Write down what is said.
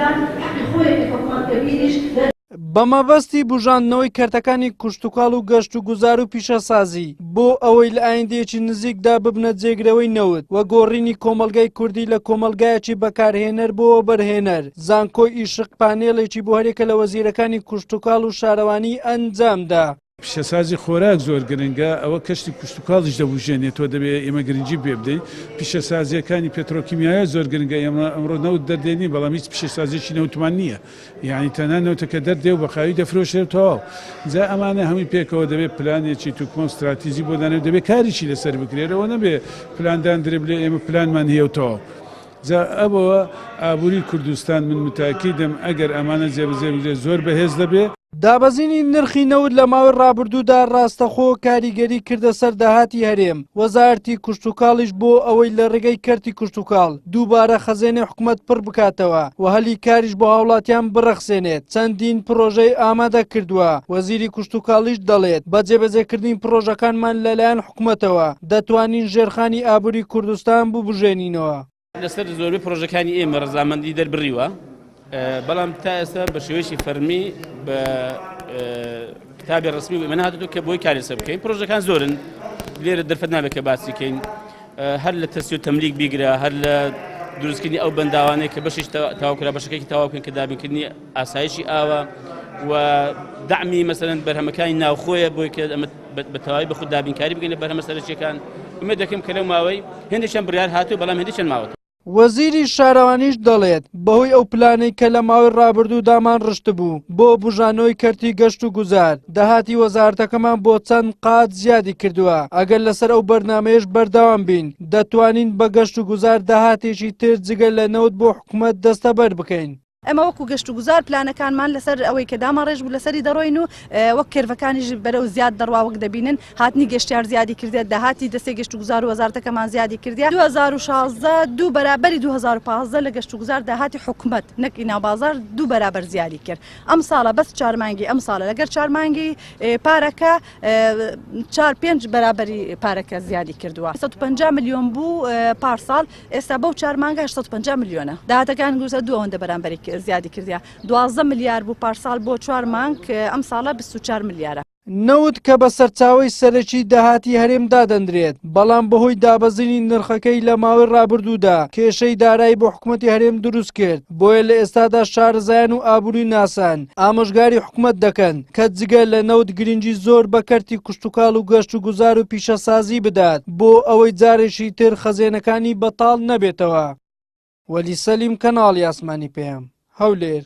بوژان حقی خۆیەتی حکومەتکردنیش بەمەبەستی بوژاندنەوەی کەرتەکانی کشتوکاڵ و گەشت و گوزار و پیشەسازی بۆ ئەوەی لە ئایندەیەکی نزیکدا ببنە جێگرەوەی نەوت وە گۆڕینی کۆمەلگای کوردی لە کۆمەلگایەکی بەکارهێنەر بۆ بەرهێنەر زانکۆی ئیشق پانێڵێکی بۆ هەرێکە لە وەزیرەکانی کشتوکاڵ و شارەوانی ئەنجامدا. پیشەسازی خۆراک زۆر گرنگە ئەوە کەشتی کشتوکاڵیش دەبوژێنێتەوە دەبێت ئێمە گرنگی پێ بدەین پیشەسازیەکانی پێترۆکیمیایە زۆر گرنگە ئەمڕۆ نەوت دەردێنی بەڵام هیچ پیشەسازیێکی نەوتمان نییە یعنی تەنها نەوتەکە دەردێ و بەخاوی دەفرۆشێتەوە جا ئەمانە هەمووی پێکەوە دەبێت پلانێکی توکمە و استراتیژی بۆ دانێت دەبێت کاریی لەسەر بکرێتەوە نەبێ پلاندان درێ بلێ ئێمە پلانمان هەیەوتەوە جا ئەوەوە ئابوری کوردستان من متاکیدم ئەگەر ئەمانە جێبەجێ بکرێت زۆر بەهێز دەبێت. دابەزینی نرخی نەوت لە ماوەی ڕابردوودا ڕاستەخۆ کاریگەری کردە سەر داهاتی هەرێم وەزارەتی کشتوکاڵیش بۆ ئەوەی لە ڕێگەی کەرتی کشتوکاڵ دووبارە خەزێنێ حکومەت پڕ بکاتەوە و هەلی کاریش بۆ هاوڵاتیان بڕەخسێنێت چەندین پڕۆژەی ئامادە کردووە وەزیری کشتوکاڵیش دەڵێت بە جێبەجێکردنی پڕۆژەکانمان لەلایەن حکومەتەوە دەتوانین ژێرخانی ئابوری کوردستان ببژێنینەوە. لەسەر زۆربەی پڕۆژەکانی ئێمە ڕەزامەندی دەربڕیوە بەڵام تا ئێستا بە شێوەیەکی فەرمی بە کتابی ڕسمی من هاتووە کە بۆی کاری سەر بکەین پڕۆژەکان زۆرن لێرە دەرفەت نابێت کە باسی بکەین هەر لە تەستی و تەملیک بیگرە هەر لە دروستکردنی ئەو بەنداوانەیە کە بەشێک تەواوکرا بەشەکەی تەواو بکەن کە دابینکردنی ئاسایشی ئاوە و دعمی مەسەلەن بەرهەمەکانی ناوخۆیە بۆی کە ئەمە بە تەواوی بە خود دابینکاری بگەین لە بەرهەمە سەرچیەکان ئومێد دەکەم کە لەو ماوەی هێندێکیان بڕیار هاتووە بەڵام هێندێکیان ماوەتەوە. وەزیری شارەوانیش دەڵێت بەهۆی ئەو پلانەی کە لە ماوەی ڕابردوودامان ڕشت بوو بۆ بوژانەوەی کەرتی گەشت و گوزار داهاتی وەزارەتەکەمان بۆ چەند قات زیادی کردووە ئەگەر لەسەر ئەو بەرنامەیەش بەردەوام بین دەتوانین بە گەشت و گوزار داهاتێکی تر جگە لە نەوت بۆ حکومەت دەستەبەر بکەین. ئەمە وەکو گەشت و گوزار پلانەکانمان لەسەر ئەوەی کە دامەڕێژ بوو لەسەری دەڕۆین و وەک کێرڤەکانیش بەرەو زیاد دەڕوا وەک دەبینن هاتنی گەشتیار زیادی کردێت داهاتی دەستێ گەشت و گوزار و وەزارەتەکەمان زیادی کردیا 2016 دوو بەرابەری 2015 لە گەشت و گوزار داهاتی حکومەت نەکی ناوبازار دوو بەرابەر زیادی کرد ئەم ساڵە بەس چارمانگی ئەم ساڵە لەگەر چارمانگی پارەکە 4-5 بەرابەری پارەکە زیادی کردووە 150 میلیۆن بوو پارساڵ ئێستا بەو چارمانگە 850 میلیۆنە داهاتەکان گوزە دوو ئەوەندە بەرامبەری زیادی کردیا 12 میلیار بوو پارساڵ بۆ 4 مانگ ئەم ساڵە 24 میلیارە. نەوت کە بە سەرچاوی سەرەکی داهاتی هەرێمدا دەندرێت بەڵام بەهۆی دابەزینی نرخەکەی لە ماوەی ڕابردوودا کێشەی دارایی بۆ حکوومەتی هەرێم دروست کرد بۆیە لە ئێستادا شارەزایان و ئابووری ناسان ئامۆژگاری حکوومەت دەکەن کە جگە لە نەوت گرنگی زۆر بە کەرتی کشتوکاڵ و گەشت و گوزار و پیشەسازی بدات بۆ ئەوەی جارێکی تر خەزێنەکانی بەتاڵ نەبێتەوە. وەلی سەلیم کەناڵی ئاسمانی پێم هەولێر.